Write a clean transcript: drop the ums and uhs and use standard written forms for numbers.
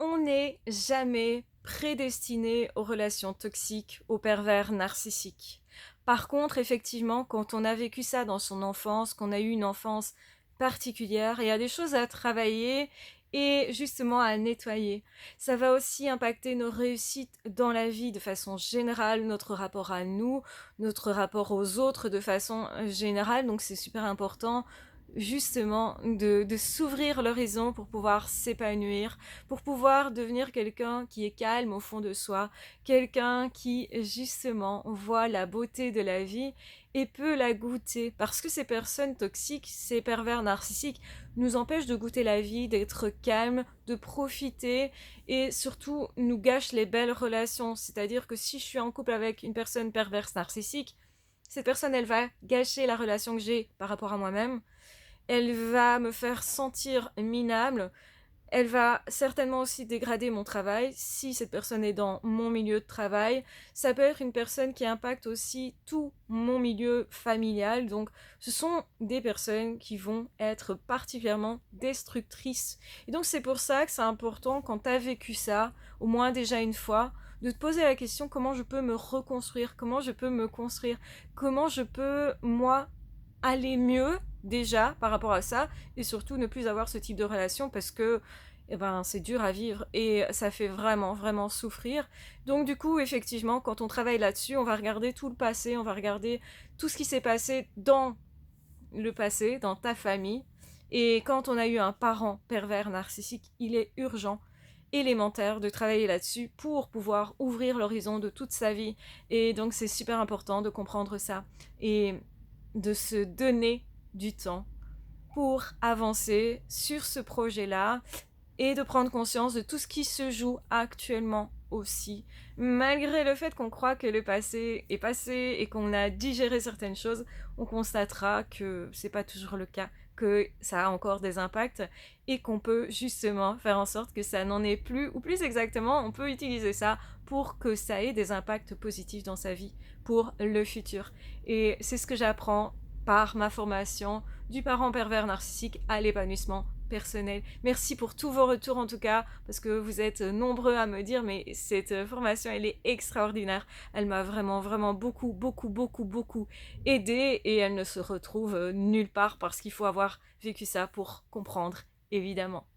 On n'est jamais prédestiné aux relations toxiques, aux pervers narcissiques. Par contre, effectivement, quand on a vécu ça dans son enfance, qu'on a eu une enfance particulière, il y a des choses à travailler et justement à nettoyer. Ça va aussi impacter nos réussites dans la vie de façon générale, notre rapport à nous, notre rapport aux autres de façon générale. Donc c'est super important justement de s'ouvrir l'horizon pour pouvoir s'épanouir, pour pouvoir devenir quelqu'un qui est calme au fond de soi, quelqu'un qui justement voit la beauté de la vie et peut la goûter. Parce que ces personnes toxiques, ces pervers narcissiques nous empêchent de goûter la vie, d'être calme, de profiter et surtout nous gâchent les belles relations. C'est-à-dire que si je suis en couple avec une personne perverse narcissique, cette personne, elle va gâcher la relation que j'ai par rapport à moi-même. Elle va me faire sentir minable. Elle va certainement aussi dégrader mon travail si cette personne est dans mon milieu de travail. Ça peut être une personne qui impacte aussi tout mon milieu familial. Donc ce sont des personnes qui vont être particulièrement destructrices. Et donc c'est pour ça que c'est important quand tu as vécu ça, au moins déjà une fois, de te poser la question comment je peux me reconstruire, comment je peux me construire, comment je peux, moi, aller mieux déjà par rapport à ça et surtout ne plus avoir ce type de relation parce que eh ben, c'est dur à vivre et ça fait vraiment, vraiment souffrir. Donc du coup, effectivement, quand on travaille là-dessus, on va regarder tout le passé, on va regarder tout ce qui s'est passé dans le passé, dans ta famille. Et quand on a eu un parent pervers narcissique, il est urgent, élémentaire de travailler là-dessus pour pouvoir ouvrir l'horizon de toute sa vie. Et donc c'est super important de comprendre ça et de se donner du temps pour avancer sur ce projet-là et de prendre conscience de tout ce qui se joue actuellement aussi. Malgré le fait qu'on croit que le passé est passé et qu'on a digéré certaines choses, on constatera que c'est pas toujours le cas, que ça a encore des impacts et qu'on peut justement faire en sorte que ça n'en ait plus, ou plus exactement, on peut utiliser ça pour que ça ait des impacts positifs dans sa vie pour le futur. Et c'est ce que j'apprends par ma formation du parent pervers narcissique à l'épanouissement personnel. Merci pour tous vos retours en tout cas, parce que vous êtes nombreux à me dire mais cette formation elle est extraordinaire. Elle m'a vraiment vraiment beaucoup beaucoup beaucoup beaucoup aidé et elle ne se retrouve nulle part parce qu'il faut avoir vécu ça pour comprendre évidemment.